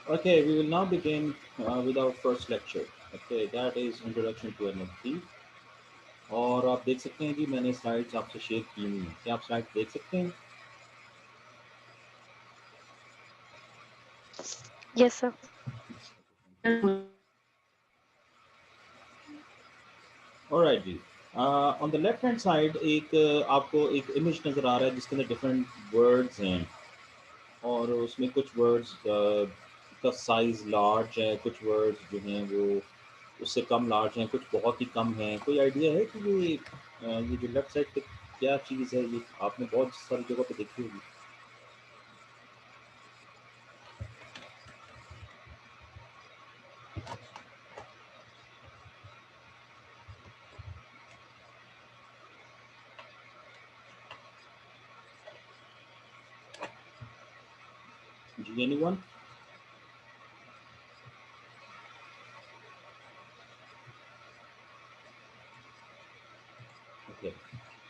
Okay, we will now begin with our first lecture. Okay, that is introduction to NLP. और आप देख सकते हैं जी मैंने स्लाइड्स आपसे शेयर की हुई हैं। क्या आप स्लाइड देख सकते हैं? Yes, sir. ऑलराइट जी। On the left hand side एक आपको एक इमेज नज़र आ रहा है जिसके अंदर डिफरेंट वर्ड्स हैं और उसमें कुछ वर्ड्स का साइज़ लार्ज है, कुछ वर्ड्स जो हैं वो उससे कम लार्ज हैं, कुछ बहुत ही कम हैं। कोई आइडिया है कि ये जो लेफ्ट साइड पे क्या चीज़ है? ये आपने बहुत सारी जगह पे देखी होगी। जी, anyone? Okay.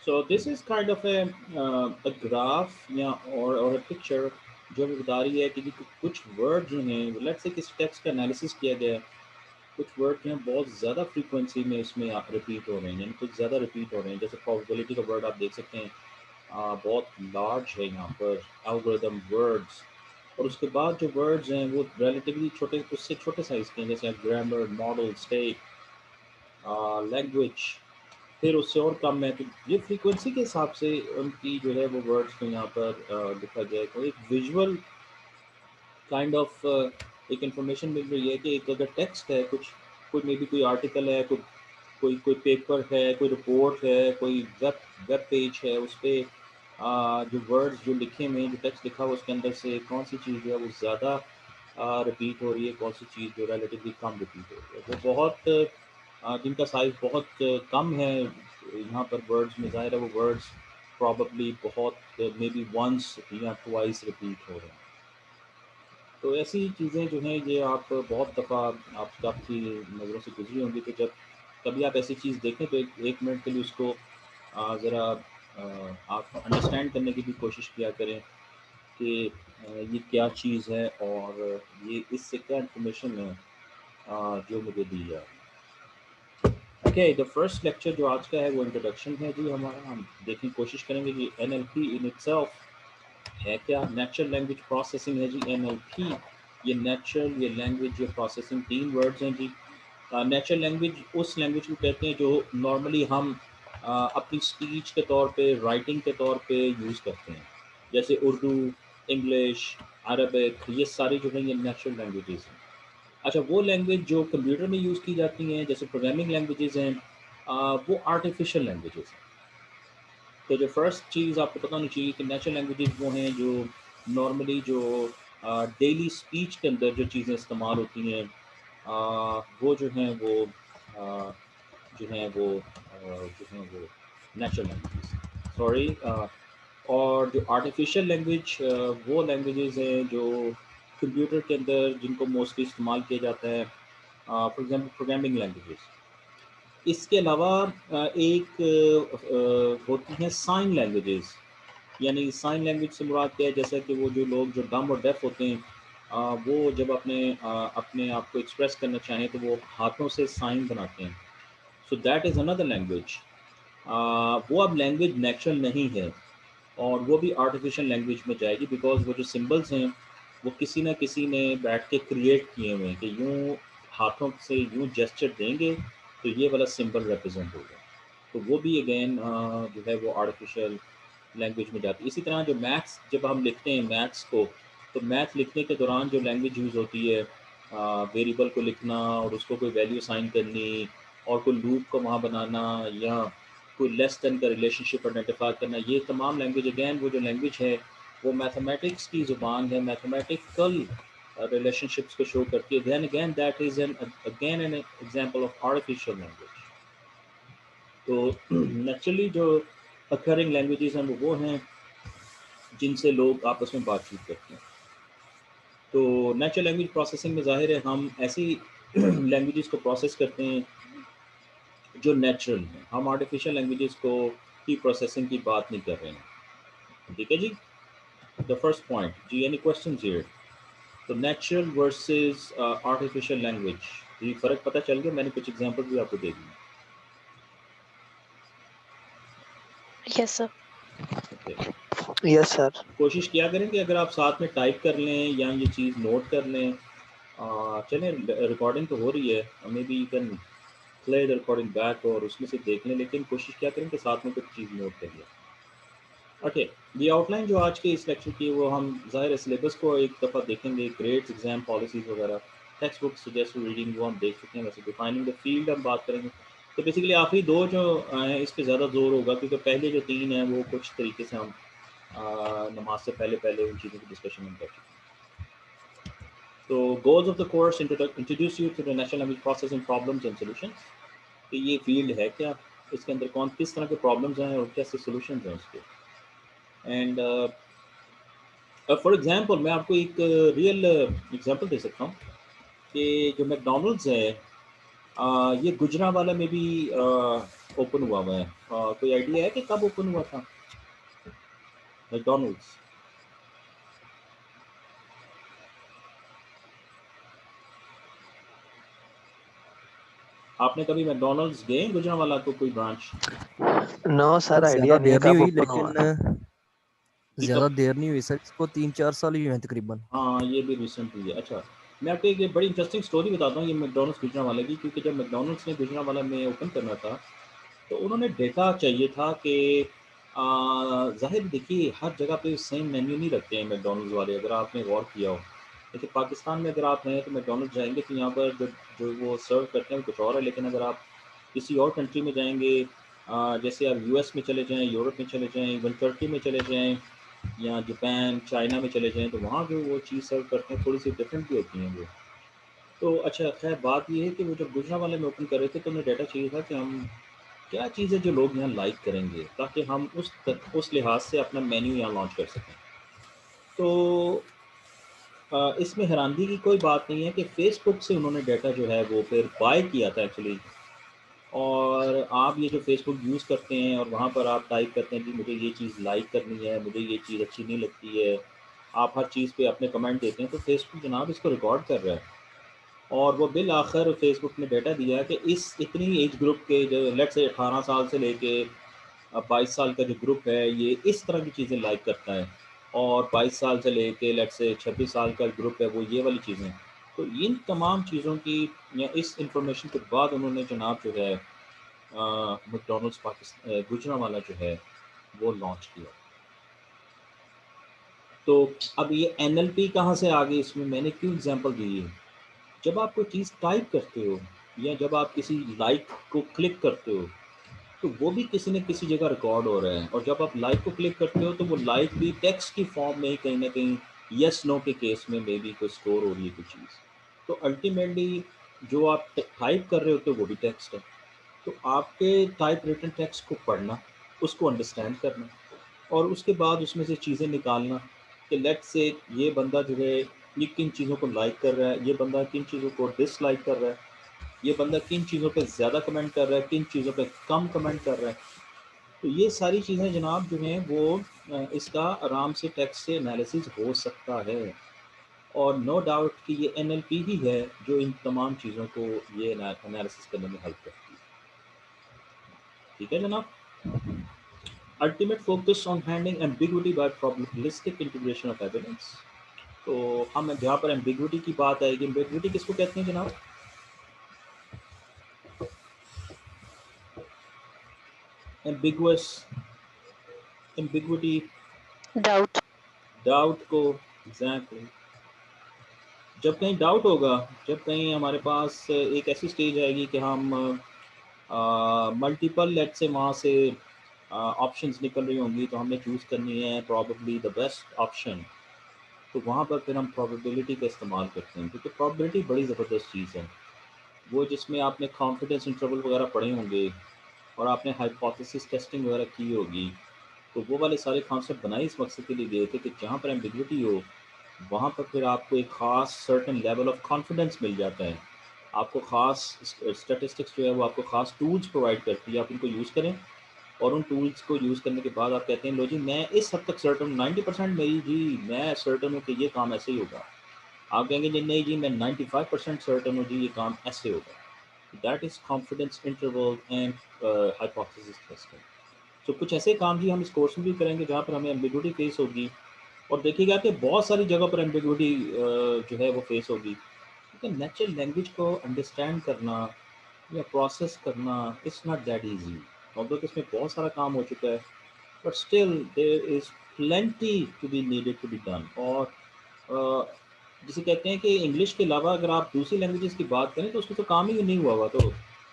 So this is kind of a graph या और a picture जो हमें बता रही है कि जी कुछ वर्ड जो हैं लेट्स से किसी टेक्स्ट का एनालिसिस किया गया है, कुछ वर्ड जो हैं बहुत ज़्यादा फ्रीक्वेंसी में इसमें रिपीट हो रहे हैं, यानी कुछ ज़्यादा रिपीट हो रहे हैं। जैसे प्रोबेबिलिटी का वर्ड आप देख सकते हैं, बहुत लार्ज है यहाँ पर एल्गोरिदम वर्ड्स। और उसके बाद जो वर्ड्स हैं वो रिलेटिवली छोटे, उससे छोटे साइज़ के हैं, जैसे ग्रामर, मॉडल, स्टेट, लैंग्वेज, फिर उससे और कम है। तो ये फ्रीक्वेंसी के हिसाब से उनकी जो है वो वर्ड्स को यहाँ पर लिखा गया है। तो एक विजुअल काइंड ऑफ एक इंफॉर्मेशन मिल रही है कि एक अगर टेक्स्ट है, कुछ कोई मे बी कोई आर्टिकल है, कोई कोई कोई पेपर है, कोई रिपोर्ट है, कोई वेब पेज है, उस पे जो वर्ड्स जो लिखे हुए हैं, जो टेक्स्ट लिखा हुआ उसके अंदर से कौन सी चीज़ जो है वो ज़्यादा रिपीट हो रही है, कौन सी चीज़ जो रिलेटिवली कम रिपीट हो रही है। वो बहुत जिनका साइज़ बहुत कम है यहाँ पर वर्ड्स में, ज़ाहिर है वो वर्ड्स प्रॉबली बहुत मे बी वंस या ट्वाइस रिपीट हो रहे हैं। तो ऐसी चीज़ें जो हैं ये आप बहुत दफ़ा आप आपकी नज़रों से गुजरी होंगी। तो जब कभी आप ऐसी चीज़ देखें तो एक मिनट के लिए उसको ज़रा आप अंडरस्टैंड करने की भी कोशिश किया करें कि ये क्या चीज़ है और ये इससे क्या इन्फॉर्मेशन है जो मुझे दी जा रही है। ओके, द फर्स्ट लेक्चर जो आज का है वो इंट्रोडक्शन है जी हमारा। हम देखने की कोशिश करेंगे कि एनएलपी इन इटसेल्फ है क्या। नेचुरल लैंग्वेज प्रोसेसिंग है जी एनएलपी। ये नेचुरल, ये लैंग्वेज, ये प्रोसेसिंग, तीन वर्ड्स हैं जी। नेचुरल लैंग्वेज उस लैंग्वेज को कहते हैं जो नॉर्मली हम अपनी स्पीच के तौर पे, राइटिंग के तौर पे यूज़ करते हैं, जैसे उर्दू, इंग्लिश, अरबिक, ये सारी जो है ये नेचुरल लैंग्वेजेस हैं। अच्छा, वो लैंग्वेज जो कंप्यूटर में यूज़ की जाती हैं, जैसे प्रोग्रामिंग लैंग्वेजेस हैं, वो आर्टिफिशियल लैंग्वेजेस हैं। तो जो फर्स्ट चीज़ आपको पता होनी चाहिए कि नेचुरल लैंग्वेजेस वो हैं जो नॉर्मली जो डेली स्पीच के अंदर जो चीज़ें इस्तेमाल होती हैं, वो जो हैं वो जो हैं वो जो हैं वो नेचुरल लैंग्वेजेस, सॉरी। और जो आर्टिफिशियल लैंग्वेज, वो लैंग्वेजेस हैं जो कंप्यूटर के अंदर जिनको मोस्टली इस्तेमाल किया जाता है, फॉर एग्जांपल प्रोग्रामिंग लैंग्वेजेस। इसके अलावा एक होती हैं साइन लैंग्वेजेस। यानी साइन लैंग्वेज से मुराद क्या है, जैसा कि वो जो लोग जो डम और डेफ होते हैं, वो जब अपने आप को एक्सप्रेस करना चाहें तो वो हाथों से साइन बनाते हैं। So that is another language. वो अब लैंग्वेज नेचुरल नहीं है और वो भी आर्टिफिशियल लैंग्वेज में जाएगी, बिकॉज वो जो सिंबल्स हैं वो किसी ना किसी ने बैठ के क्रिएट किए हुए हैं कि यूँ हाथों से यूँ जेस्चर देंगे तो ये वाला सिंबल रिप्रेजेंट होगा। तो वो भी अगेन जो है वो आर्टिफिशियल लैंग्वेज में जाती है। इसी तरह जो मैथ्स जब हम लिखते हैं मैथ्स को, तो मैथ लिखने के दौरान जो लैंग्वेज यूज़ होती है, वेरिएबल को लिखना और उसको कोई वैल्यू साइन करनी और कोई लूप को वहाँ बनाना या कोई लेस देन का रिलेशनशिप आइडेंटिफाई करना, ये तमाम लैंग्वेज अगेन वो जो लैंग्वेज है वो मैथमेटिक्स की ज़ुबान है, मैथमेटिकल रिलेशनशिप्स को शो करती है। Then again that is an again an example of artificial language. तो नेचुरली जो अकरिंग लैंग्वेजेस हैं वो हैं जिनसे लोग आपस में बातचीत करते हैं। तो नेचुरल लैंग्वेज प्रोसेसिंग में ज़ाहिर है हम ऐसी लैंग्वेजेस को प्रोसेस करते हैं जो नेचुरल हैं। हम आर्टिफिशियल लैंग्वेजेस को की प्रोसेसिंग की बात नहीं कर रहे हैं। ठीक है जी। द फर्स्ट पॉइंट जी, एनी क्वेश्चंस हियर? तो नेचुरल वर्सेस आर्टिफिशियल लैंग्वेज, ये फ़र्क पता चल गया? मैंने कुछ एग्जांपल भी आपको दे दिए। Yes sir. Okay, yes sir. कोशिश किया करें कि अगर आप साथ में टाइप कर लें या ये चीज़ नोट कर लें। चलें, रिकॉर्डिंग तो हो रही है, may be you can play the recording back और उसमें से देख लें, लेकिन कोशिश क्या करें कि साथ में कुछ चीज़ नोट कर लें। ओके, ये आउटलाइन जो आज के इस लेक्चर की है, वो हम ज़ाहिर सिलेबस को एक दफ़ा देखेंगे, ग्रेड्स, एग्जाम पॉलिसीज़ वगैरह, टेक्स्ट बुक सजेस्ट रीडिंग वो हम देख चुके हैं। वैसे डिफाइनिंग द फील्ड हम बात करेंगे। तो बेसिकली आखिरी दो जो हैं इस पे ज़्यादा जोर होगा, क्योंकि पहले जो तीन हैं वो कुछ तरीके से हम नमाज से पहले पहले उन चीज़ों की डिस्कशन हम कर चुके हैं। तो goals of the course introduce you to the national language processing problems and solutions, कि ये फील्ड है क्या, इसके अंदर कौन किस तरह के प्रॉब्लम्स हैं और कैसे सॉल्यूशंस हैं उसके। एंड फॉर एग्जांपल मैं आपको एक रियल एग्जांपल दे सकता हूँ कि जो मैकडोनल्ड्स है, ये गुजरांवाला में भी ओपन हुआ है। कोई आइडिया है कि कब ओपन हुआ था मैकडोनल्ड्स? आपने कभी मैकडोनल्ड्स गए गुजरांवाला को कोई branch? No sir sir, idea ज्यादा नहीं है देर नहीं कब हुई, ओपन हुआ। लेकिन कि ज्यादा कब? देर नहीं हुई सर, इसको 3-4 साल ही हुए हैं तकरीबन। हाँ, ये भी रिसेंट हुई है। अच्छा, मैं आपको एक बड़ी इंटरेस्टिंग स्टोरी बताता हूँ ये मैकडोनल्ड्स गुजरांवाला की, क्योंकि जब मैकडोनल्ड्स ने गुजरांवाला में ओपन करना था तो उन्होंने डेटा चाहिए था कि ज़ाहिर देखिए हर जगह पे सेम मेन्यू नहीं रखते हैं मैकडोनल्ड्स वाले, अगर आपने गौर किया हो। देखिए पाकिस्तान में अगर आप हैं तो मैकडोनल्ड्स जाएंगे तो यहाँ पर जो जो वो सर्व करते हैं वो कुछ और है, लेकिन अगर आप किसी और कंट्री में जाएंगे, जैसे आप यूएस में चले जाएं, यूरोप में चले जाएं, इवन टर्की में चले जाएं या जापान चाइना में चले जाएं, तो वहाँ जो वो चीज़ सर्व करते हैं थोड़ी सी डिफरेंट भी होती हैं वो। तो अच्छा, खैर बात ये है कि वो जब गुजरांवाला में ओपन कर रहे थे तो उन्हें डाटा चाहिए था कि हम क्या चीज़ है जो लोग यहाँ लाइक करेंगे, ताकि हम उस लिहाज से अपना मेन्यू यहाँ लॉन्च कर सकें। तो इसमें हैरानगी की कोई बात नहीं है कि फेसबुक से उन्होंने डाटा जो है वो फिर बाय किया था एक्चुअली। और आप ये जो फेसबुक यूज़ करते हैं और वहाँ पर आप टाइप करते हैं कि मुझे ये चीज़ लाइक करनी है, मुझे ये चीज़ अच्छी नहीं लगती है, आप हर चीज़ पे अपने कमेंट देते हैं, तो फेसबुक जनाब इसको रिकॉर्ड कर रहा है। और वो बिल आखिर फेसबुक ने डाटा दिया है कि इस इतनी एज ग्रुप के जो लेट से 18 साल से लेके 22 साल का जो ग्रुप है ये इस तरह की चीज़ें लाइक करता है, और 22 साल से लेके लेट से 26 साल का ग्रुप है वो ये वाली चीज़ें। तो इन तमाम चीज़ों की या इस इंफॉर्मेशन के बाद उन्होंने जनाब जो है मैकडोनल्ड्स पाकिस्तान गुजरांवाला जो है वो लॉन्च किया। तो अब ये NLP कहाँ से आ गई इसमें, मैंने क्यों एग्जांपल दी है? जब आप कोई चीज़ टाइप करते हो या जब आप किसी लाइक को क्लिक करते हो, तो वो भी किसी न किसी जगह रिकॉर्ड हो रहा है, और जब आप लाइक को क्लिक करते हो तो वो लाइक भी टेक्स्ट की फॉर्म में ही कहीं ना कहीं यस नो के केस में मे बी कोई स्टोर हो रही है कोई चीज़। तो अल्टीमेटली जो आप टाइप कर रहे होते हो वो भी टेक्स्ट है। तो आपके टाइप रिटन टेक्स्ट को पढ़ना, उसको अंडरस्टैंड करना, और उसके बाद उसमें से चीज़ें निकालना कि लेट्स से ये बंदा जो है ये किन चीज़ों को लाइक कर रहा है, ये बंदा किन चीज़ों को डिसलाइक कर रहा है, ये बंदा किन चीज़ों पे ज़्यादा कमेंट कर रहा है, किन चीज़ों पे कम कमेंट कर रहा है। तो ये सारी चीज़ें जनाब जो हैं वो इसका आराम से टेक्स्ट से एनालिसिस हो सकता है। और नो डाउट कि ये NLP ही है जो इन तमाम चीज़ों को ये एनालिसिस करने में हेल्प करती है। ठीक है जनाब। Ultimate focus on handling ambiguity by probabilistic integration of evidence. तो हम जहाँ पर एम्बिग्विटी की बात आएगी, एम्बिग्विटी किसको कहते हैं जनाब? Ambiguous, ambiguity, doubt. डाउट को, एग्जैक्टली। जब कहीं डाउट होगा, जब कहीं हमारे पास एक ऐसी स्टेज आएगी कि हम मल्टीपल लेट से वहाँ से ऑप्शंस निकल रही होंगी, तो हमने चूज़ करनी है प्रॉबेबली द बेस्ट ऑप्शन। तो वहाँ पर फिर हम प्रोबेबिलिटी का इस्तेमाल करते हैं, क्योंकि प्रोबेबिलिटी बड़ी ज़बरदस्त चीज़ है। वो जिसमें आपने कॉन्फिडेंस इंटरवल वगैरह पढ़े होंगे और आपने हाइपोथेसिस टेस्टिंग वगैरह की होगी, तो वो वाले सारे कॉन्सेप्ट बनाए इस मकसद के लिए गए थे कि जहाँ पर एम्बिग्विटी हो वहाँ पर फिर आपको एक ख़ास सर्टेन लेवल ऑफ कॉन्फिडेंस मिल जाता है। आपको ख़ास स्टैटिस्टिक्स जो है वो आपको ख़ास टूल्स प्रोवाइड करती है, आप उनको यूज़ करें, और उन टूल्स को यूज़ करने के बाद आप कहते हैं लो जी मैं इस हद तक सर्टन 90% मेरी जी मैं सर्टन हूँ कि ये काम ऐसे ही होगा। आप कहेंगे जी नहीं जी मैं 95% सर्टन हूँ जी ये काम ऐसे होगा, that is confidence interval and hypothesis testing. तो कुछ ऐसे काम भी हम इस कोर्स में भी करेंगे जहाँ पर हमें एम्बिगुइटी फेस होगी, और देखिएगा कि बहुत सारी जगह पर एम्बिगुइटी जो है वो फेस होगी, क्योंकि नेचुरल लैंग्वेज को अंडरस्टैंड करना या प्रोसेस करना it's not that easy. Although कि इसमें बहुत सारा काम हो चुका है, but still there is plenty to be needed to be done. और अ, जिसे कहते हैं कि इंग्लिश के अलावा अगर आप दूसरी लैंग्वेजेस की बात करें तो उसमें तो काम ही नहीं हुआ हुआ, तो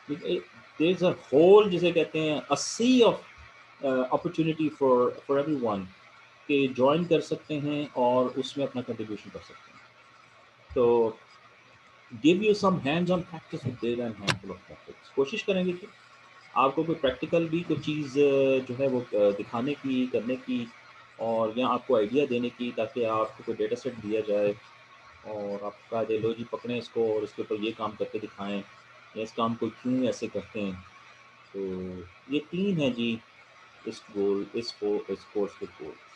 देयर इज़ अ होल जिसे कहते हैं अ सी ऑफ अपॉर्चुनिटी फॉर एवरीवन के ज्वाइन कर सकते हैं और उसमें अपना कंट्रीब्यूशन कर सकते हैं। तो give you some hands on practice with there and handful of topics. कोशिश करेंगे कि आपको कोई प्रैक्टिकल भी कोई चीज़ जो है वो दिखाने की, करने की, और या आपको आइडिया देने की, ताकि आपको कोई डेटा सेट दिया जाए और आप कहा जाए लो जी पकड़ें इसको और इसके ऊपर ये काम करके दिखाएं, या इस काम को क्यों ऐसे करते हैं। तो ये 3 हैं जी इस कोर्स के गोल्स।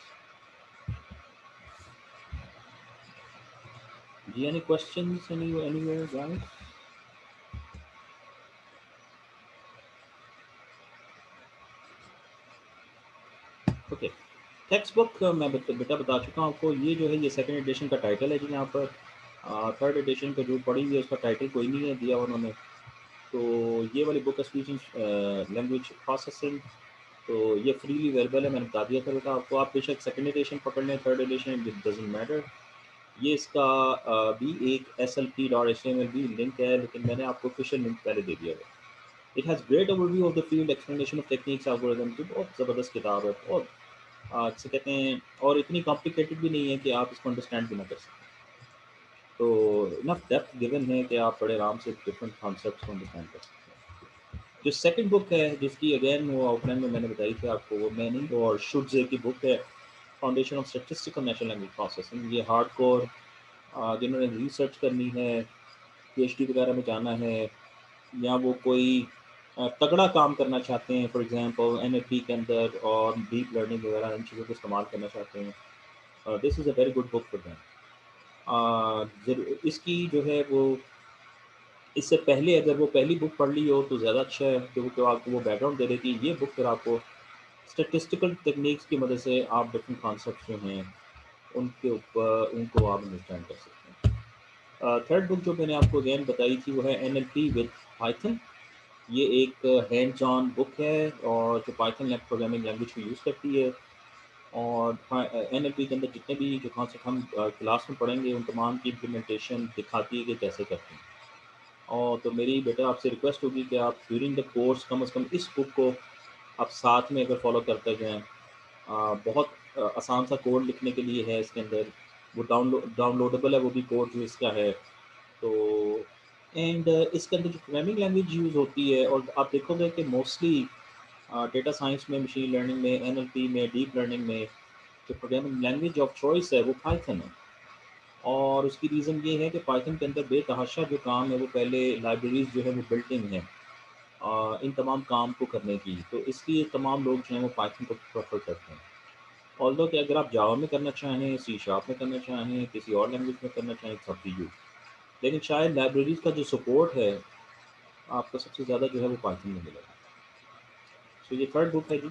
जी any questions anywhere guys? Okay, textbook मैं बेटा बता चुका हूँ आपको। ये जो है ये सेकंड एडिशन का टाइटल है जी यहाँ पर। थर्ड एडिशन का जो पड़ी हुई है उसका टाइटल कोई नहीं है दिया उन्होंने। तो ये वाली बुक है स्पीच लैंग्वेज प्रोसेसिंग, तो ये फ्रीली अवेलेबल है। मैंने बता दिया था बेटा आपको, आप बेशक सेकंड एडिशन पकड़ लें, third edition it doesn't matter. ये इसका भी एक slp.html भी लिंक है, लेकिन मैंने आपको ऑफिशियल लिंक पहले दे दिया है। It has great overview of the field, explanation of techniques, algorithm की बहुत ज़बरदस्त किताब है, बहुत जिसे कहते हैं, और इतनी कॉम्प्लिकेटेड भी नहीं है कि आप इसको अंडरस्टैंड भी ना कर सकें। तो इनफ डेप्थ गिवन है कि आप बड़े आराम से डिफरेंट कॉन्सेप्ट्स को अंडरस्टैंड कर सकते हैं। जो सेकंड बुक है जिसकी अगेन वो आउटलाइन में मैंने बताई थी आपको, वो मैनिंग और शुड्जे की बुक है, foundation of statistical natural language processing. ये हार्डकोर जिन्होंने रिसर्च करनी है, पीएचडी वगैरह में जाना है, या वो कोई तगड़ा काम करना चाहते हैं, फॉर एग्जांपल एनएलपी के अंदर और डीप लर्निंग वगैरह इन चीज़ों को इस्तेमाल करना चाहते हैं, this is a very good book for them. इसकी जो है वो इससे पहले अगर वो पहली बुक पढ़ ली हो तो ज़्यादा अच्छा है, क्योंकि आपको वो बैकग्राउंड दे देगी। ये बुक फिर आपको स्टैटिस्टिकल टेक्निक्स की मदद से आप डिफरेंट कॉन्सेप्ट जो हैं उनके ऊपर उनको आप अंडरस्टैंड कर सकते हैं। थर्ड बुक जो मैंने आपको अगेन बताई थी वो है एनएलपी विद पाइथन। ये एक हैंड्स ऑन बुक है और जो पाइथन प्रोग्रामिंग लैंग्वेज को यूज़ करती है, और एनएलपी के अंदर जितने भी जो कॉन्सेप्ट हम क्लास में पढ़ेंगे उन तमाम की इम्प्लीमेंटेशन दिखाती है कि कैसे करते हैं। और तो मेरी बेटा आपसे रिक्वेस्ट होगी कि आप ड्यूरिंग द कोर्स कम से कम इस बुक को आप साथ में अगर फॉलो करते जाएँ। बहुत आसान सा कोड लिखने के लिए है इसके अंदर, वो डाउनलोडेबल है वो भी कोड जो इसका है। तो एंड इसके अंदर जो प्रोग्रामिंग लैंग्वेज यूज़ होती है, और आप देखोगे कि मोस्टली डेटा साइंस में, मशीन लर्निंग में, एनएलपी में, डीप लर्निंग में जो प्रोग्रामिंग लैंग्वेज ऑफ चॉइस है वो पाइथन है। और उसकी रीज़न ये है कि पाइथन के अंदर बेतहाशा जो काम है वो पहले लाइब्रेरीज जो है वो बिल्ट इन है इन तमाम काम को करने की, तो इसलिए तमाम लोग जो हैं वो पाइथन को प्रेफर करते हैं। ऑल्दो कि अगर आप जावा में करना चाहें, सी शार्प में करना चाहें, किसी और लैंग्वेज में करना चाहें, इट्स अप टू यू। लेकिन शायद लाइब्रेरीज का जो सपोर्ट है आपको सबसे ज़्यादा जो है वो पाइथन में मिलेगा। सो ये थर्ड बुक है जी।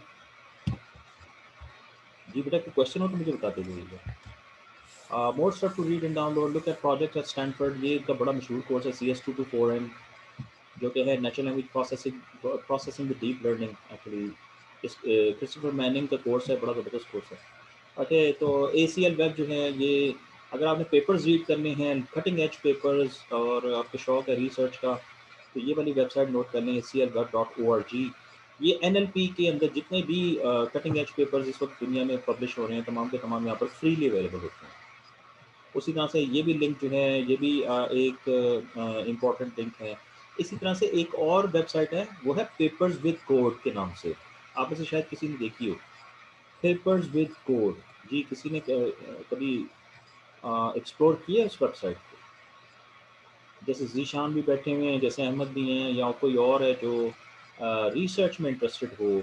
जी बेटा कोई क्वेश्चन हो तो मुझे बता दीजिएगा। More stuff to read and download, look at project at Stanford. ये इनका बड़ा मशहूर कोर्स है CS2 to 4N, जो कि है natural language processing with deep learning. Actually इस क्रिस्टोफर मैनिंग का कोर्स है, बड़ा ज़बरदस्त कोर्स है। ओके, तो ACL वेब जो है ये, अगर आपने पेपर्स रीड करने हैं, कटिंग एज पेपर्स, और आपका शौक है रिसर्च का, तो ये वाली वेबसाइट नोट कर लें, aclweb.org। ये NLP के अंदर जितने भी कटिंग एज पेपर्स इस वक्त दुनिया में पब्लिश हो रहे हैं, तमाम के तमाम यहाँ पर फ्रीली अवेलेबल होते हैं। उसी तरह से ये भी लिंक जो है ये भी एक इम्पॉर्टेंट लिंक है। इसी तरह से एक और वेबसाइट है, वो है पेपर्स विद कोड के नाम से, आप में से शायद किसी ने देखी हो, पेपर्स विद कोड। जी किसी ने कभी एक्सप्लोर किया है उस वेबसाइट को? जैसे जीशान भी बैठे हुए हैं, जैसे अहमद भी हैं, या कोई और है जो रिसर्च में इंटरेस्टेड हो,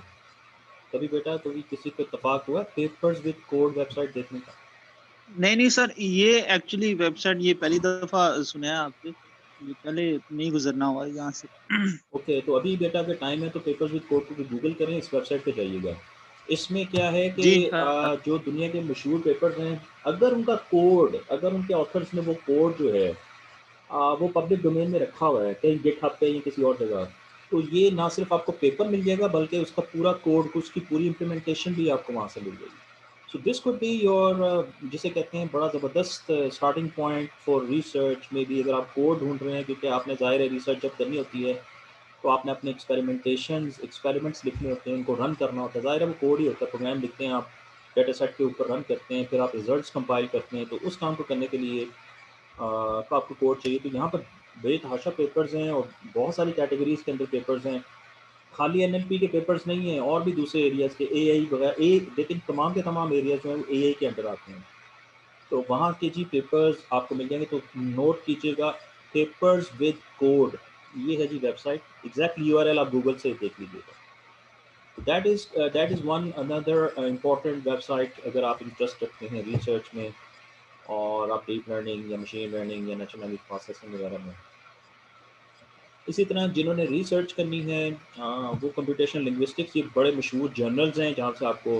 कभी बेटा कभी किसी को इत्तेफाक हुआ पेपर्स विद कोड वेबसाइट देखने का? नहीं सर, ये एक्चुअली वेबसाइट ये पहली दफा सुना है आपसे, ये पहले नहीं गुजरना हुआ यहाँ से। ओके, तो अभी बेटा अगर टाइम है तो पेपर्स विद कोड को गूगल करें, इस वेबसाइट पे जाइएगा। इसमें क्या है कि जी सर। जो दुनिया के मशहूर पेपर्स हैं, अगर उनका कोड, अगर उनके ऑथर्स ने वो कोड जो है वो पब्लिक डोमेन में रखा हुआ है कहीं गिटहब पे या किसी और जगह, तो ये ना सिर्फ आपको पेपर मिल जाएगा बल्कि उसका पूरा कोड, उसकी पूरी इम्प्लीमेंटेशन भी आपको वहाँ से मिल जाएगी। So this could be your, जिसे कहते हैं बड़ा ज़बरदस्त स्टार्टिंग पॉइंट फॉर रिसर्च में भी। अगर आप कोड ढूंढ रहे हैं, क्योंकि आपने ज़ाहिर है रिसर्च जब करनी होती है तो आपने अपने एक्सपेरिमेंट्स लिखने होते हैं, उनको रन करना होता है। ज़ाहिर है वो कोड ही होता है, प्रोग्राम लिखते हैं आप, डेटा सेट के ऊपर रन करते हैं, फिर आप रिजल्ट्स कंपाइल करते हैं। तो उस काम को करने के लिए तो आपको कोड चाहिए। तो यहाँ पर बेतहाशा पेपर्स हैं और बहुत सारी कैटेगरीज के अंदर पेपर्स हैं। खाली एनएलपी के पेपर्स नहीं हैं, और भी दूसरे एरियाज़ के एआई वगैरह, लेकिन तमाम के तमाम एरियाज जो हैं वो एआई के अंदर आते हैं। तो वहाँ के जी पेपर्स आपको मिल जाएंगे, तो नोट कीजिएगा, पेपर्स विद कोड, ये है जी वेबसाइट। एग्जैक्टली यूआरएल आप गूगल से देख लीजिएगा। That is one another important website अगर आप इंटरेस्ट रखते हैं रिसर्च में, और आप डीप लर्निंग या मशीन लर्निंग या नेचुरल लैंग्वेज प्रोसेसिंग वगैरह में। इसी तरह जिन्होंने रिसर्च करनी है वो कंप्यूटेशनल लिंग्विस्टिक्स, ये बड़े मशहूर जर्नल्स हैं जहाँ से आपको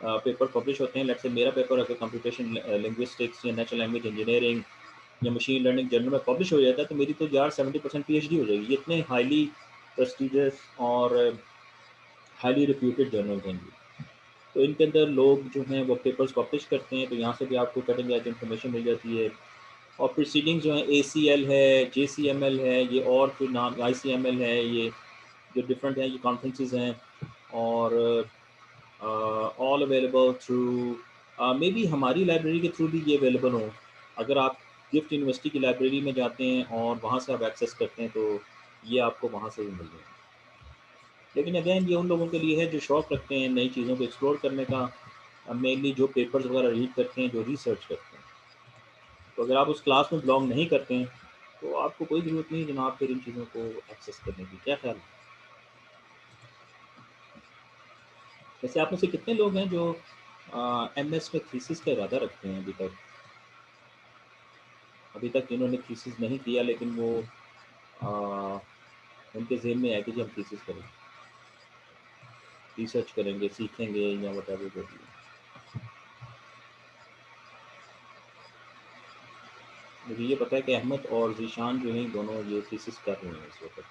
पेपर पब्लिश होते हैं। लेट्स से मेरा पेपर अगर कंप्यूटेशन लिंग्विस्टिक्स या नेचुरल लैंग्वेज इंजीनियरिंग या मशीन लर्निंग जर्नल में पब्लिश हो जाता है, तो मेरी तो यार 70% पीएचडी हो जाएगी। ये इतने हाईली प्रेस्टिजियस और हाईली रिप्यूटेड जर्नल्स हैं ये। तो इनके अंदर लोग जो हैं वो पेपर्स पब्लिश करते हैं, तो यहाँ से भी आपको कटिंग एज इन्फॉर्मेशन मिल जाती है। और प्रोसीडिंग्स जो हैं ACL है, JCML है, ये और फिर नाम ICML है, ये जो डिफरेंट हैं, ये कॉन्फ्रेंसेस हैं। और all available through may be हमारी लाइब्रेरी के थ्रू भी ये अवेलेबल हों। अगर आप गिफ्ट यूनिवर्सिटी की लाइब्रेरी में जाते हैं और वहाँ से आप एक्सेस करते हैं, तो ये आपको वहाँ से भी मिल जाएगा। लेकिन अगेन ये उन लोगों के लिए है जो शौक़ रखते हैं नई चीज़ों को एक्सप्लोर करने का, मेनली जो पेपर्स वगैरह रीड करते हैं, जो रिसर्च करते हैं। तो अगर आप उस क्लास में बिलोंग नहीं करते हैं तो आपको कोई ज़रूरत नहीं जनाब फिर इन चीज़ों को एक्सेस करने की। क्या ख्याल है? वैसे आप में से कितने लोग हैं जो MS में थीसिस का इरादा रखते हैं अभी तक जिन्होंने थीसिस नहीं किया, लेकिन वो आ, उनके ज़हन में है कि जी हम थीसिस करेंगे, रिसर्च करेंगे, सीखेंगे या वटएवर जो भी है। मुझे ये पता है कि अहमद और ज़ीशान जो हैं दोनों ये थीसिस कर रहे हैं इस वक्त।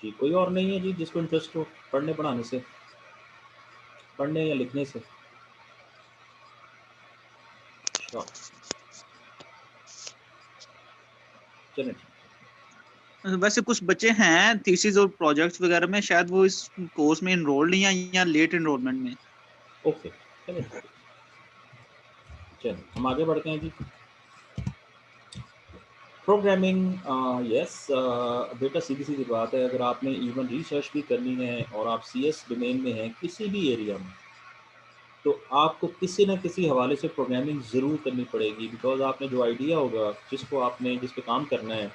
जी, कोई और नहीं है जी जिसको इंटरेस्ट हो पढ़ने पढ़ाने से, पढ़ने या लिखने से? अच्छा, चलें ठीक। वैसे कुछ बच्चे हैं थीसिस और प्रोजेक्ट्स वगैरह में, शायद वो इस कोर्स में इनरोल्ड नहीं है या लेट इनरोलमेंट में। ओके, चलें ठीक है। चलें हम आगे बढ़ते हैं जी। प्रोग्रामिंग, यस बेटा, सीधी सीधी बात है, अगर आपने इवन रिसर्च भी करनी है और आप CS डोमेन में हैं किसी भी एरिया में, तो आपको किसी न किसी हवाले से प्रोग्रामिंग ज़रूर करनी पड़ेगी। बिकॉज आपने जो आइडिया होगा जिस पे काम करना है,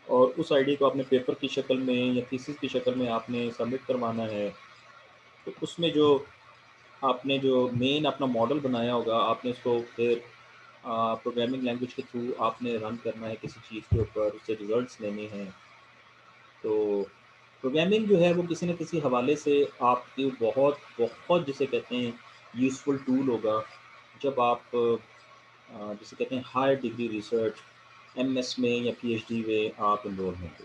और उस आइडिया को आपने पेपर की शक्ल में या थीसिस की शक्ल में आपने सबमिट करवाना है, तो उसमें जो आपने जो मेन अपना मॉडल बनाया होगा, आपने उसको फिर प्रोग्रामिंग लैंग्वेज के थ्रू आपने रन करना है किसी चीज़ के ऊपर, उससे रिजल्ट्स लेने हैं। तो प्रोग्रामिंग जो है वो किसी न किसी हवाले से आपकी बहुत बहुत जिसे कहते हैं यूज़फुल टूल होगा, जब आप जिसे कहते हैं हायर डिग्री रिसर्च MS में या PhD में आप इनरोल होंगे।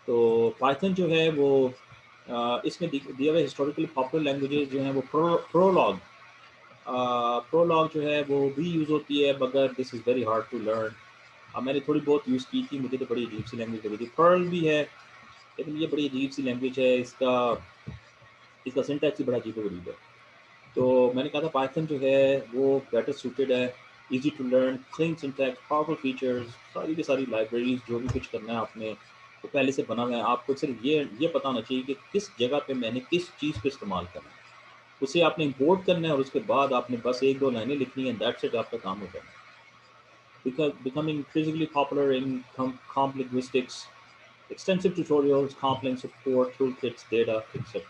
तो पाइथन जो है वो इसमें दिए हुए हिस्टोरिकली पॉपुलर लैंग्वेजेस जो हैं वो प्रोलॉग प्रोलॉग जो है वो भी यूज़ होती है, मगर this is very hard to learn. मैंने थोड़ी बहुत यूज़ की थी, मुझे तो बड़ी अजीब सी लैंग्वेज लगी थी। पर्ल भी है, लेकिन ये बड़ी अजीब सी लैंग्वेज है, इसका सिंटैक्स ही बड़ा अजीब-ओ-गरीब है। तो मैंने कहा था पाइथन जो है वो बेटर सूटेड है, easy to learn, clean syntax, powerful features, सारी की सारी लाइब्रेरीज़, जो भी कुछ करना है आपने वो पहले से बना हुआ है। आपको सिर्फ ये पता होना चाहिए कि किस जगह पे मैंने किस चीज़ को इस्तेमाल करना है। उसे आपने इंपोर्ट करना है और उसके बाद आपने बस 1-2 लाइनें लिखनी है, दैट्स इट, आपका काम हो जाएगा। Becoming increasingly popular in comp linguistics, extensive tutorials, complaint support, toolkits, data, etc.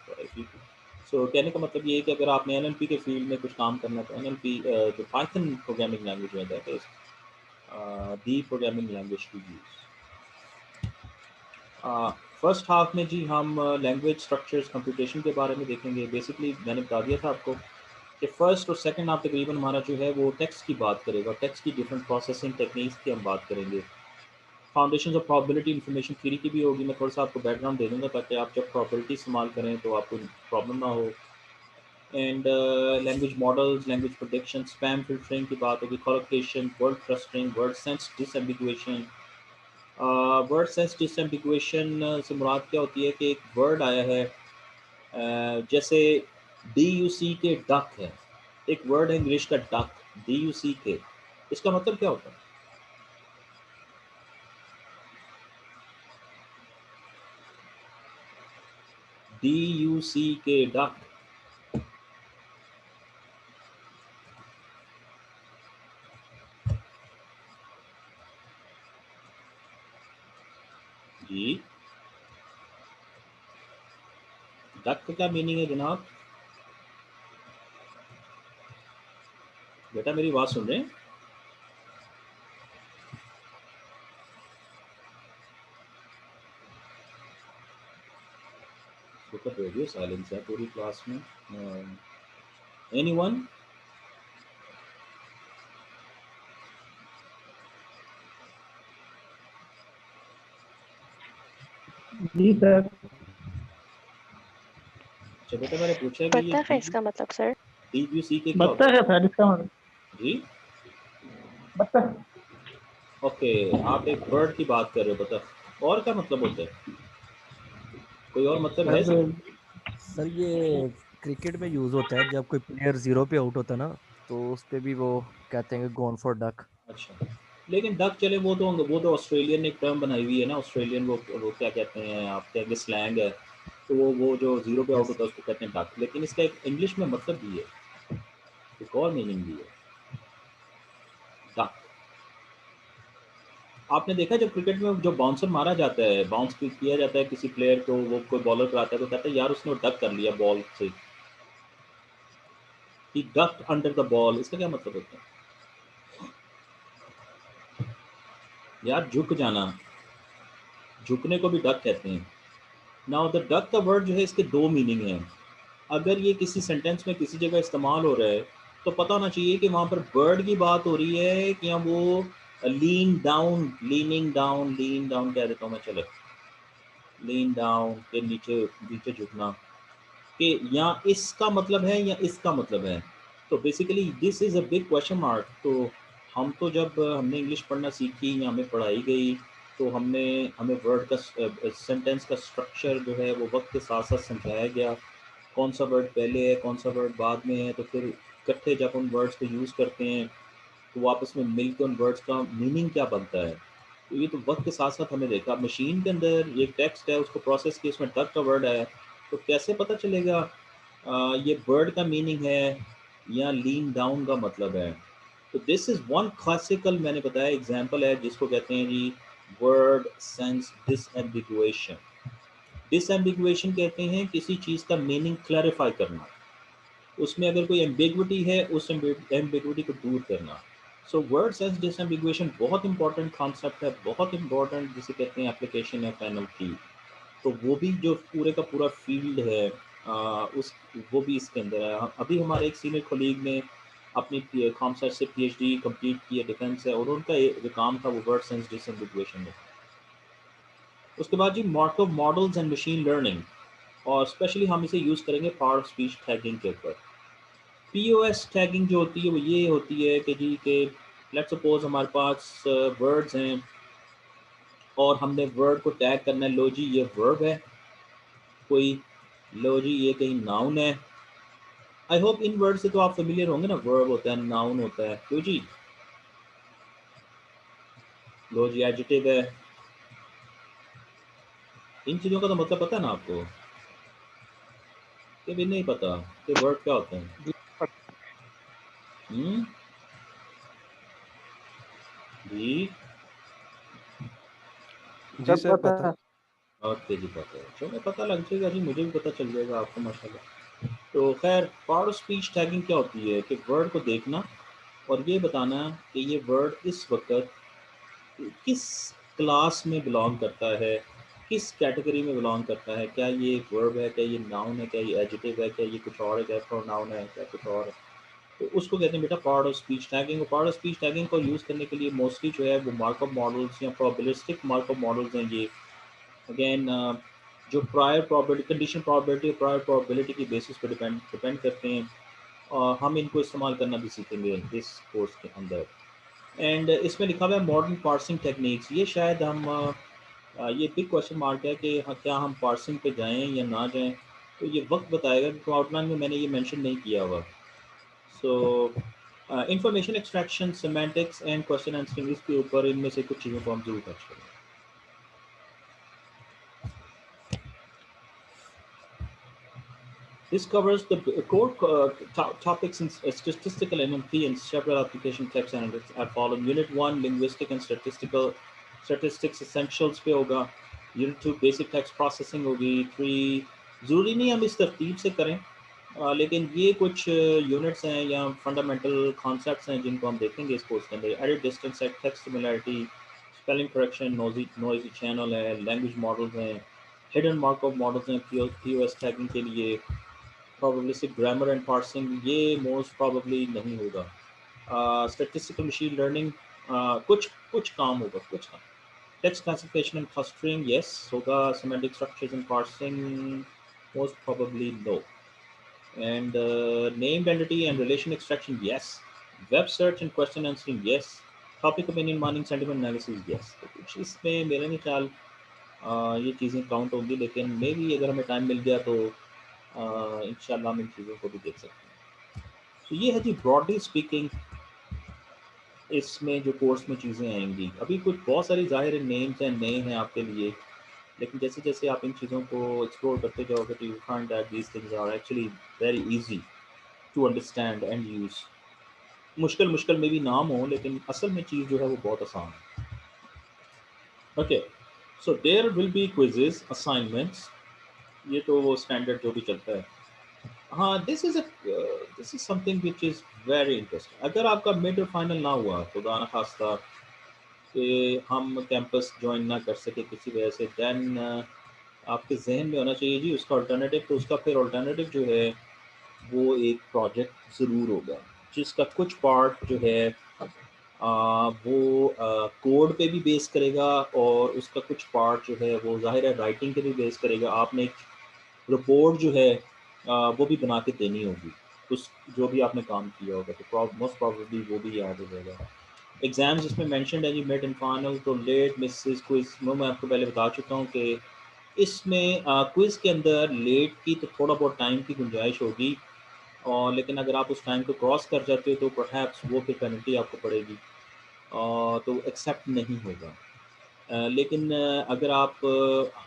So कहने का मतलब ये है कि अगर आपने NLP के फील्ड में कुछ काम करना है तो NLP जो Python प्रोग्रामिंग लैंग्वेज है that is the programming language to use. First half में जी हम लैंग्वेज स्ट्रक्चर्स कंप्यूटेशन के बारे में देखेंगे। बेसिकली मैंने बता दिया था आपको कि फर्स्ट और सेकंड हाफ तकरीबन हमारा जो है वो टेक्स्ट की बात करेगा, टेक्स्ट की डिफरेंट प्रोसेसिंग टेक्निक्स की हम बात करेंगे। Foundation of probability information theory की भी होगी, मैं थोड़ा सा आपको बैकग्राउंड दे दूंगा ताकि आप जब प्रोबेबिलिटी इस्तेमाल करें तो आपको प्रॉब्लम ना हो। And language models, language prediction, spam filtering की बात होगी, collocation, word clustering, word sense disambiguation. Word sense disambiguation से मुराद क्या होती है कि एक वर्ड आया है जैसे DUC के डक है, एक वर्ड है इंग्लिश का डक, DUC के, इसका मतलब क्या होता है? DUC के डक, जी डक का क्या मीनिंग है जनाब? बेटा मेरी बात सुन रहे हैं? सुपर रेडियो साइलेंस है पूरी क्लास में। एनीवन? जी सर। अच्छा बेटा मैंने पूछा कि पता है इसका मतलब सर? DUC के क्या होता बत्तख है सर इसका मतलब। है जी? बत्तख। ओके, आप एक बर्ड की बात कर रहे हो, बता और क्या मतलब होता है? कोई और मतलब है सर इसका? सर ये क्रिकेट में यूज होता है जब कोई प्लेयर जीरो पे आउट होता है ना, तो उस पे भी वो कहते हैं गॉन फॉर डक। अच्छा, लेकिन डक चले वो तो ऑस्ट्रेलियन ने एक टर्म बनाई हुई है ना, ऑस्ट्रेलियन वो क्या कहते हैं, आप कहेंगे स्लैंग है, तो वो जो जीरो पे आउट यस। होता है उसको कहते हैं डक, लेकिन इसका एक इंग्लिश में मतलब भी है, एक और मीनिंग भी है डक। आपने देखा जब क्रिकेट में जो बाउंसर मारा जाता है, बाउंस किया जाता है किसी प्लेयर को, वो कोई बॉलर कराता है तो कहता है यार उसने डक कर लिया बॉल से, ही डक अंडर द बॉल, इसका क्या मतलब होता है? यार झुक जाना, झुकने को भी डक कहते हैं। नाउ द डक का वर्ड जो है इसके दो मीनिंग हैं। अगर ये किसी सेंटेंस में किसी जगह इस्तेमाल हो रहा है तो पता होना चाहिए कि वहाँ पर बर्ड की बात हो रही है कि या वो लीन डाउन, लीन डाउन कह देता हूँ मैं, चलो लीन डाउन के नीचे नीचे झुकना, कि या इसका मतलब है या इसका मतलब है। तो basically this is a big question mark. तो हम तो जब हमने इंग्लिश पढ़ना सीखी या हमें पढ़ाई गई तो हमें वर्ड का सेंटेंस का स्ट्रक्चर जो है वो वक्त के साथ साथ समझाया गया, कौन सा वर्ड पहले है कौन सा वर्ड बाद में है, तो फिर इकट्ठे जब उन वर्ड्स को यूज़ करते हैं तो वो आपस में मिलकर उन वर्ड्स का मीनिंग क्या बनता है। तो ये तो वक्त के साथ साथ हमें देखा, मशीन के अंदर ये टेक्स्ट है उसको प्रोसेस किया, उसमें डक का वर्ड है, तो कैसे पता चलेगा ये बर्ड का मीनिंग है या लीन डाउन का मतलब है। तो दिस इज़ वन क्लासिकल, मैंने बताया एग्जांपल है जिसको कहते हैं जी वर्ड सेंस डिसएम्बिगुएशन। डिसएम्बिगुएशन कहते हैं किसी चीज़ का मीनिंग क्लैरिफाई करना, उसमें अगर कोई एम्बिगुइटी है उस एम्बिगुइटी को दूर करना। सो वर्ड सेंस डिसएम्बिगुएशन बहुत इंपॉर्टेंट कॉन्सेप्ट है, बहुत इंपॉर्टेंट जिसे कहते हैं एप्लीकेशन है NLP। तो वो भी जो पूरे का पूरा फील्ड है उस वो भी इसके अंदर है। अभी हमारे एक सीनियर कोलीग ने अपनी कॉमसर्च से PhD कंप्लीट की है, डिफेंस है, और उनका जो काम था वो वर्ड सेंस डिसएम्बिगुएशन में। उसके बाद जी model models and machine learning, और स्पेशली हम इसे यूज़ करेंगे पार्ट ऑफ स्पीच टैगिंग के ऊपर। POS टैगिंग जो होती है वो ये होती है कि जी के लेट्स सपोज हमारे पास वर्ड्स हैं और हमने वर्ड को टैग करना है, लो जी ये वर्ब है कोई, लो जी ये कहीं नाउन है। आई होप इन वर्ड से तो आप फेमिलियर होंगे ना, वर्ब होता है, नाउन होता है, लो जी, लो जी एडजेक्टिव है। इन चीज़ों का तो मतलब पता है ना आपको, कि भी नहीं पता कि वर्ड क्या होते हैं? जी हम्म, जी सर जी सर पता पता है। है। ओके जी, पता है, चलो पता लग जाएगा जी, मुझे भी पता चल जाएगा, आपको माशाल्लाह। तो खैर पार्ट ऑफ स्पीच टैगिंग क्या होती है कि वर्ड को देखना और ये बताना कि ये वर्ड इस वक्त किस क्लास में बिलोंग करता है, किस कैटेगरी में बिलोंग करता है, क्या ये एक वर्ब है, क्या ये नाउन है, क्या ये एडजेक्टिव है, क्या ये कुछ और है, क्या प्रोनाउन है, क्या कुछ और है। तो उसको कहते हैं बेटा पार्ट ऑफ स्पीच टैगिंग। और पार्ट ऑफ स्पीच टैगिंग को यूज़ करने के लिए मोस्टली जो है वो मार्कअप मॉडल्स या प्रोबेबिलिस्टिक मार्कअप मॉडल्स हैं ये। अगेन जो प्रायर प्रोबेबिलिटी, कंडीशन प्रोबेबिलिटी और प्रायर प्रोबेबिलिटी की बेसिस पर डिपेंड डिपेंड करते हैं। और हम इनको इस्तेमाल करना भी सीखेंगे इस कोर्स के अंदर। एंड इसमें लिखा हुआ है मॉडर्न पार्सिंग टेक्निक्स। ये शायद हम ये बिग क्वेश्चन मार्क है कि क्या हम पार्सिंग पे जाएं या ना जाएं, तो ये वक्त बताएगा, तो आउटलाइन में मैंने ये मेंशन नहीं किया हुआ। सो information extraction, semantics and question answering, इसके ऊपर इनमें से कुछ चीज़ों को हम जरूर टच करेंगे। This covers the core topics in statistical NLP and several application text analytics are followed. Unit 1 linguistic and statistics essentials पे होगा। Unit 2 basic text processing होगी। 3 ज़रूरी नहीं हम इस तरतीब से करें, लेकिन ये कुछ यूनिट्स हैं या फंडामेंटल कॉन्सेप्ट्स हैं जिनको हम देखेंगे इस कोर्स के अंदर। एडिट डिस्टेंस है, text similarity, spelling correction, noisy channel है, लैंग्वेज मॉडल्स हैं, हिडन मार्कअप मॉडल्स हैं POS टैगिंग के लिए, प्रोबेबिलिस्टिक ग्रामर एंड पार्सिंग ये मोस्ट प्रोबेबली नहीं होगा। स्टैटिस्टिकल मशीन लर्निंग कुछ कुछ काम होगा, कुछ काम। Text classification and clustering yes होगा। Semantic structures and parsing most probably no. And name identity and relation extraction yes. Web search and question answering yes. Topic opinion mining sentiment analysis yes. तो कुछ इसमें मेरा नहीं ख्याल ये चीज़ें count होंगी, लेकिन मे भी अगर हमें टाइम मिल गया तो इंशाल्लाह हम इन चीज़ों को भी देख सकते हैं। तो ये है जी ब्रॉडली स्पीकिंग इसमें जो कोर्स में चीज़ें आएंगी। अभी कुछ बहुत सारी ज़ाहिर नेम्स हैं, नए हैं आपके लिए, लेकिन जैसे जैसे आप इन चीज़ों को एक्सप्लोर करते जाओगे तो you find that these things are actually very easy to understand and use. मुश्किल मुश्किल में भी नाम हो, लेकिन असल में चीज़ जो है वो बहुत आसान है। Okay, so there will be quizzes, assignments, ये तो वो स्टैंडर्ड जो भी चलता है। हाँ, this is something which is very interesting. अगर आपका मिड और फाइनल ना हुआ, खुदा न खास्ता कि हम कैंपस ज्वाइन ना कर सके किसी वजह से, देन आपके जहन में होना चाहिए जी उसका अल्टरनेटिव। तो उसका फिर अल्टरनेटिव जो है वो एक प्रोजेक्ट ज़रूर होगा जिसका कुछ पार्ट जो है वो कोड पे भी बेस करेगा और उसका कुछ पार्ट जो है वो ज़ाहिर है राइटिंग पे भी बेस करेगा। आपने एक रिपोर्ट जो है वो भी बना के देनी होगी उस जो भी आपने काम किया होगा, तो मोस्ट प्रॉब्लली वो भी याद हो जाएगा। एग्ज़ाम्स इसमें मेंशन्ड है जी, मिड एंड फाइनल। तो लेट मिसेस क्विज मैं आपको पहले बता चुका हूँ कि इसमें क्विज़ के अंदर लेट की तो थोड़ा बहुत टाइम की गुंजाइश होगी, और लेकिन अगर आप उस टाइम को क्रॉस कर जाते हो तो परहैप्स वो फिर पेनल्टी आपको पड़ेगी, तो एक्सेप्ट नहीं होगा। लेकिन अगर आप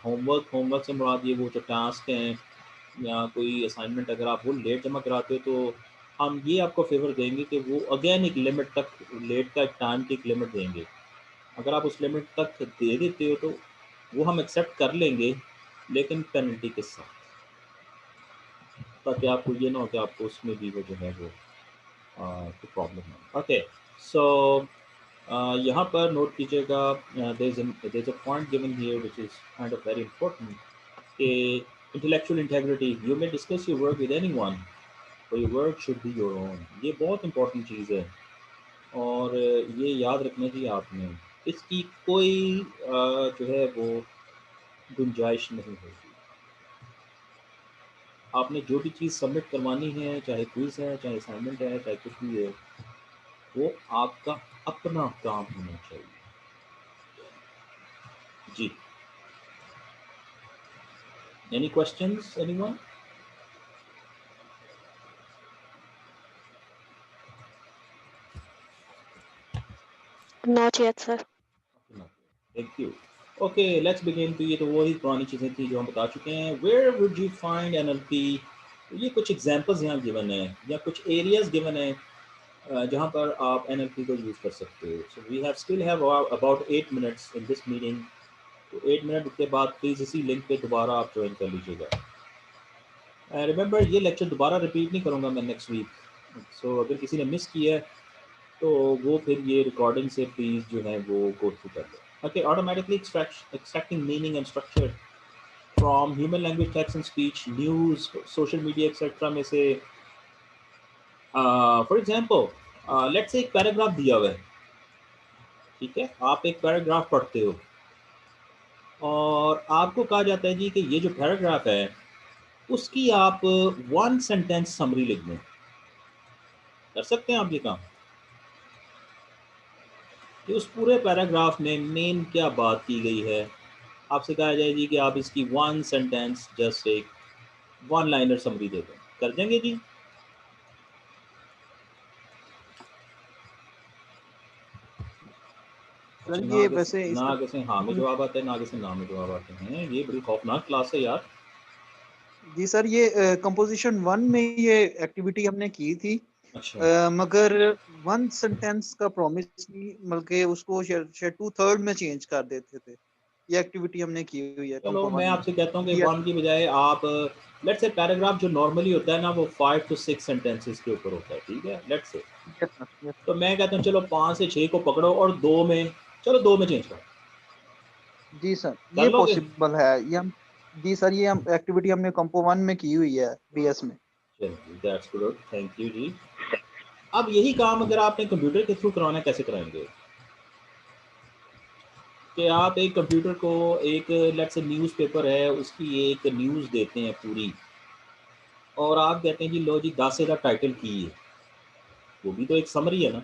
होमवर्क से मुराद ये वो जो टास्क हैं या कोई असाइनमेंट अगर आप वो लेट जमा कराते हो तो हम ये आपको फेवर देंगे कि वो अगेन एक लिमिट तक, लेट का एक टाइम की एक लिमिट देंगे। अगर आप उस लिमिट तक दे देते हो तो वो हम एक्सेप्ट कर लेंगे, लेकिन पेनल्टी के साथ, ताकि आपको ये ना हो कि आपको उसमें भी वो जो है वो प्रॉब्लम है। ओके, सो यहाँ पर नोट कीजिएगा, there is a point given here which is kind of very important कि intellectual integrity, you may discuss your work with anyone but your work should be your own. ये बहुत important चीज़ है और ये याद रखना चाहिए आपने, इसकी कोई जो है वो गुंजाइश नहीं होगी। आपने जो भी चीज़ सबमिट करवानी है, चाहे क्विज़ है, चाहे असाइनमेंट है, चाहे कुछ भी है, वो आपका अपना काम होना चाहिए जी। Any questions anyone? Not yet, sir. Thank you. Okay, let's begin. तो ये तो वही पुरानी चीज़ें थी जो हम बता चुके हैं। Where would you find NLP? ये कुछ एग्जांपल्स यहाँ गिवन है या कुछ एरियाज गिवन है जहाँ पर आप एनएलपी को यूज़ कर सकते हो। So we have still have about 8 minutes in this meeting तो 8 मिनट के बाद प्लीज़ इसी लिंक पे दोबारा आप ज्वाइन कर लीजिएगा। रिमेंबर ये लेक्चर दोबारा रिपीट नहीं करूँगा मैं नेक्स्ट वीक, सो अगर किसी ने मिस किया है तो वो फिर ये रिकॉर्डिंग से प्लीज़ जो है वो गो थ्रू कर लें। Okay, automatically extracting meaning and structure from human language, text and speech, news, social media etcetera में से फॉर एग्जांपल लेट्स से एक पैराग्राफ दिया हुआ है, ठीक है, आप एक पैराग्राफ पढ़ते हो और आपको कहा जाता है जी कि ये जो पैराग्राफ है उसकी आप 1 सेंटेंस समरी लिख दें। कर सकते हैं आप ये काम कि उस पूरे पैराग्राफ में मेन क्या बात की गई है, आपसे कहा जाए जी कि आप इसकी 1 सेंटेंस जस्ट एक 1 लाइनर समरी दे दें। कर देंगे जी? अच्छा, सर ना ये आगे वैसे ना इसका आगे से हाँ में जवाब आते हैं, ना आगे से ना में जवाब आते हैं। ये बड़ी खौफनाक क्लास है यार। जी सर, ये कंपोजिशन 1 में ये एक्टिविटी हमने की थी, अच्छा, मगर 1 सेंटेंस का प्रॉमिस नहीं, बल्कि उसको शायद 2/3 में चेंज कर देते थे। ये एक्टिविटी हमने की हुई है चलो कंपो 1 मैं में। आपसे कहता हूँ कि जी 1 की बजाय आप लेट्स से पैराग्राफ जो नॉर्मली होता है ना वो 5 to 6 सेंटेंसेस के ऊपर होता है, ठीक है, let's say. Yes sir, yes तो मैं कहता हूँ चलो 5 से 6 को पकड़ो और 2 में, चलो 2 में चेंज करो। जी सर, कर ये लोगे? पॉसिबल है। ये हम जी सर, ये हम एक्टिविटी हमने कंपो 1 में की हुई है बीएस में। चलिए दैट्स गुड, थैंक यू जी। अब यही काम अगर आपने कंप्यूटर के थ्रू कराना है, कैसे कराएंगे? कि आप एक कंप्यूटर को एक लेट्स से न्यूज़पेपर है उसकी एक न्यूज़ देते हैं पूरी, और आप कहते हैं जी लो जी 10 से ज़्यादा टाइटल की है, वो भी तो एक समरी है ना।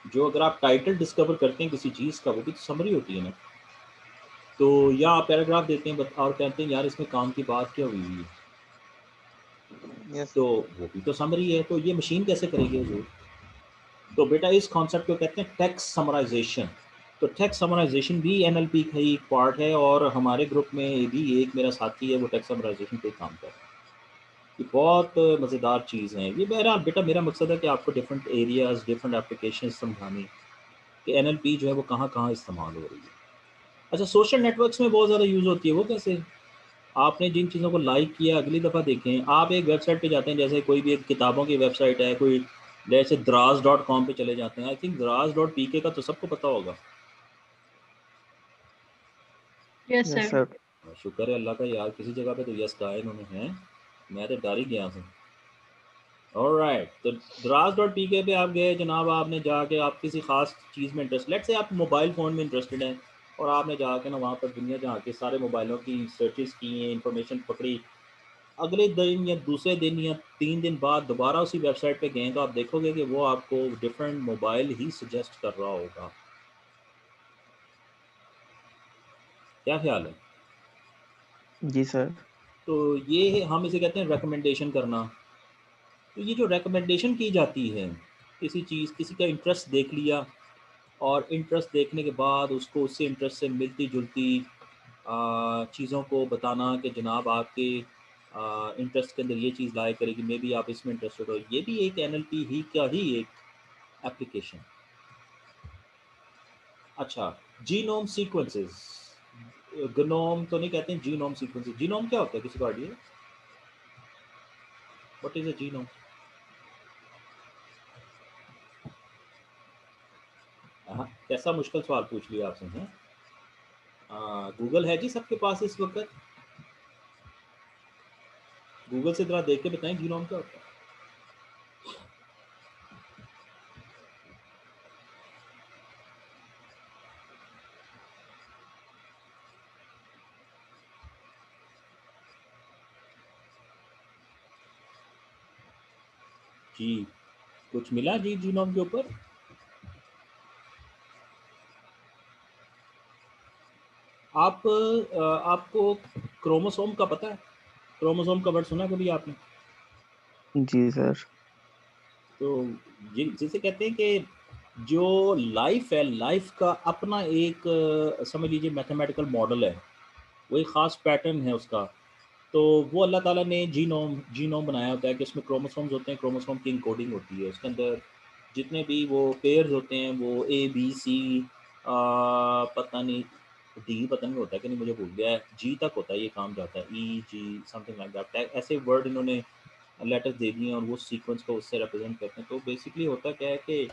जो अगर आप टाइटल डिस्कवर करते हैं किसी चीज़ का वो भी तो समरी होती है ना। तो या आप पैराग्राफ देते हैं और कहते हैं यार इसमें काम की बात क्या हुई है, यस तो वो भी तो समरी है। तो ये मशीन कैसे करेगी हजूर? तो बेटा इस कॉन्सेप्ट को कहते हैं टेक्स्ट समराइजेशन। तो टेक्स्ट समराइजेशन भी एनएलपी का ही एक पार्ट है, और हमारे ग्रुप में भी एक मेरा साथी है वो टेक्स्ट समराइजेशन पे काम कर रहा है। ये बहुत मज़ेदार चीज़ है ये। मेरा बेटा मेरा मकसद है कि आपको डिफरेंट एरियाज़ डिफरेंट एप्लीकेशन समझाने कि एनएलपी जो है वो कहाँ कहाँ इस्तेमाल हो रही है। अच्छा, सोशल नेटवर्क्स में बहुत ज़्यादा यूज़ होती है, वो कैसे? आपने जिन चीज़ों को लाइक किया अगली दफ़ा देखें, आप एक वेबसाइट पे जाते हैं, जैसे कोई भी एक किताबों की वेबसाइट है, कोई जैसे द्राज.com पे चले जाते हैं। आई थिंक द्राज.pk का तो सबको पता होगा। Yes, yes sir. सर। शुक्र है अल्लाह का यार, किसी जगह पे तो यस कहा है इन्होंने, हैं, मैं तो डर ही गया हूँ। ऑलराइट, तो द्राज.pk पे आप गए जनाब, आपने जाके आप किसी खास चीज़ में इंटरेस्ट, लेट्स से आप मोबाइल फ़ोन में इंटरेस्टेड हैं, और आपने जाके ना वहाँ पर दुनिया जहाँ के सारे मोबाइलों की सर्चेस की हैं, इंफॉर्मेशन पकड़ी। अगले दिन या दूसरे दिन या 3 दिन बाद दोबारा उसी वेबसाइट पे गए तो आप देखोगे कि वो आपको डिफरेंट मोबाइल ही सजेस्ट कर रहा होगा। क्या ख्याल है? जी सर। तो ये हम इसे कहते हैं रिकमेंडेशन करना। तो ये जो रिकमेंडेशन की जाती है किसी चीज़, किसी का इंटरेस्ट देख लिया, और इंटरेस्ट देखने के बाद उसको उससे इंटरेस्ट से मिलती जुलती चीज़ों को बताना कि जनाब आपके इंटरेस्ट के अंदर ये चीज़ लाया करेगी, मे बी आप इसमें इंटरेस्टेड हो, ये भी एक एनएलपी ही का ही एक एप्लीकेशन। अच्छा, जीनोम सीक्वेंसेस, ग्नोम तो नहीं कहते हैं, जीनोम सीक्वेंसेस। जीनोम क्या होता है, किसी को idea? What is a genome? हाँ, कैसा मुश्किल सवाल पूछ लिया आपसे हैं। गूगल है जी सबके पास इस वक्त, गूगल से जरा देख के बताएं जीनोम क्या होता है। जी, कुछ मिला जी जीनोम के ऊपर? आप आपको क्रोमोसोम का पता है? क्रोमोसोम का वर्ड सुना कभी आपने? जी सर। तो ये जिसे कहते हैं कि जो लाइफ है, लाइफ का अपना एक समझ लीजिए मैथमेटिकल मॉडल है, वो एक ख़ास पैटर्न है उसका। तो वो अल्लाह ताला ने जीनोम जीनोम बनाया होता है कि उसमें क्रोमोसोम्स होते हैं, क्रोमोसोम की इंकोडिंग होती है उसके अंदर। जितने भी वो पेयर्स होते हैं वो ए बी सी, पता नहीं डी पता नहीं होता है कि नहीं, मुझे भूल गया है, जी तक होता है ये काम जाता है, ई जी समथिंग लाइक दैट, ऐसे वर्ड इन्होंने लेटर्स दे दिए हैं और वो सीक्वेंस को उससे रिप्रेजेंट करते हैं। तो बेसिकली होता क्या है कि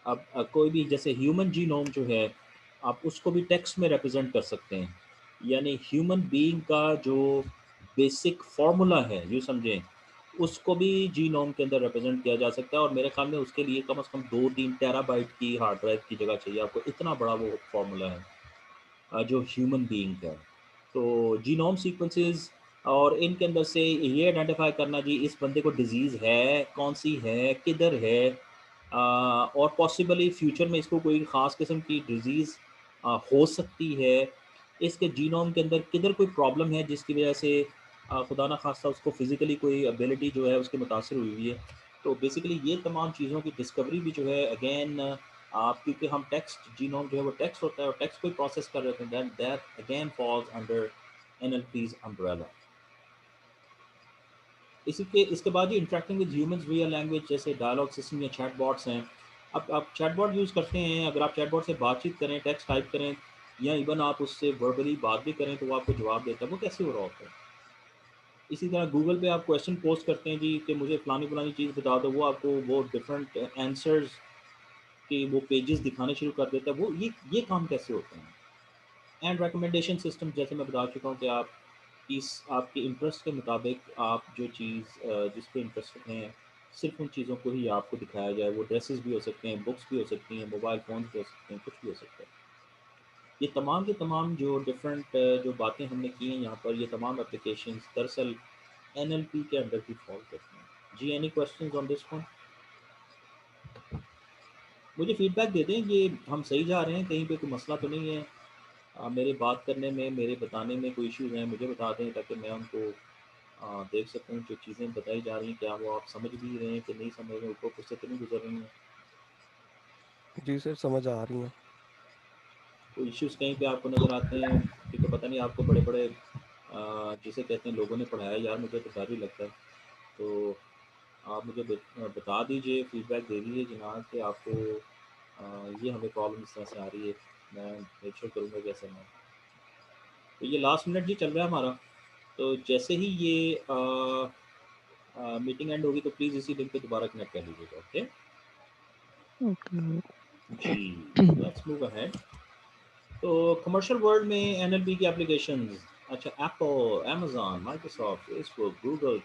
अब कोई भी जैसे ह्यूमन जीनोम जो है आप उसको भी टेक्स्ट में रिप्रेजेंट कर सकते हैं, यानी ह्यूमन बीइंग का जो बेसिक फार्मूला है यूँ समझें, उसको भी जीनोम के अंदर रिप्रेजेंट किया जा सकता है। और मेरे ख्याल में उसके लिए कम से कम 2-3 टेराबाइट की हार्ड ड्राइव की जगह चाहिए आपको, इतना बड़ा वो फार्मूला है जो ह्यूमन बीइंग का है। तो जीनोम सीक्वेंसेस और इनके अंदर से ये आइडेंटिफाई करना जी इस बंदे को डिजीज़ है, कौन सी है, किधर है, और पॉसिबली फ्यूचर में इसको कोई ख़ास किस्म की डिजीज़ हो सकती है, इसके जीनोम के अंदर किधर कोई प्रॉब्लम है जिसकी वजह से खुदा ना खास्ता उसको फिज़िकली कोई एबिलिटी जो है उसकी मुतासर हुई हुई है। तो बेसिकली ये तमाम चीज़ों की डिस्कवरी भी जो है अगेन आप, क्योंकि हम टेक्स्ट जीनोम जो है वो टेक्स्ट होता है और टेक्स्ट कोई प्रोसेस कर रहे थे, that again falls under NLP's umbrella. इसी के इसके बाद ही interacting with humans via language जैसे डायलॉग सिस्टम या चैटबॉट्स हैं। अब आप चैटबॉट यूज़ करते हैं, अगर आप चैटबॉट से बातचीत करें, टेक्स्ट टाइप करें या इवन आप उससे वर्बली बात भी करें तो वो आपको जवाब देता है, वो कैसे हो रहा होता है। इसी तरह गूगल पे आप क्वेश्चन पोस्ट करते हैं जी कि मुझे फ़लानी फ़लानी चीज़ बता दो, वो आपको वो डिफरेंट आंसर्स के वो पेजेस दिखाने शुरू कर देता है। वो ये काम कैसे होते हैं। एंड रिकमेंडेशन सिस्टम जैसे मैं बता चुका हूँ कि आप इस आपके इंटरेस्ट के मुताबिक आप जो चीज़ जिस पे इंटरेस्टेड हैं सिर्फ उन चीज़ों को ही आपको दिखाया जाए। वो ड्रेसेस भी हो सकते हैं, बुक्स भी हो सकती हैं, मोबाइल फ़ोन भी हो सकते हैं, कुछ भी हो सकता है। ये तमाम के तमाम जो डिफरेंट जो बातें हमने की हैं यहाँ पर, ये तमाम एप्लीकेशंस दरअसल एनएलपी के अंडर भी फॉल करते हैं। जी any questions on this one? मुझे फीडबैक दे दें, ये हम सही जा रहे हैं, कहीं पे कोई मसला तो नहीं है। मेरे बात करने में, मेरे बताने में कोई इश्यूज़ हैं मुझे बता दें ताकि मैं उनको देख सकूँ जो चीज़ें बताई जा रही हैं क्या वो आप समझ भी रहे हैं कि नहीं समझ रहे हैं, ऊपर कुछ से तो नहीं गुजर रही हैं। जी सर, समझ आ रही हैं। कोई इश्यूज़ कहीं पे आपको नज़र आते हैं, क्योंकि पता नहीं आपको बड़े बड़े जिसे कहते हैं लोगों ने पढ़ाया यार, मुझे तो डर ही लगता है। तो आप मुझे बता दीजिए, फीडबैक दे दीजिए जनाब कि आपको ये हमें प्रॉब्लम इस तरह से आ रही है, मैं मेक श्योर करूँगा कि ऐसा ना हो। तो ये लास्ट मिनट जी चल रहा है हमारा, तो जैसे ही ये मीटिंग एंड होगी तो प्लीज़ इसी लिंक पे दोबारा कनेक्ट कर लीजिएगा। ओके जी, लेट्स मूव अहेड। तो कमर्शियल वर्ल्ड में एनएलपी की एप्लीकेशंस, अच्छा Apple, Amazon, Microsoft, Facebook, Google,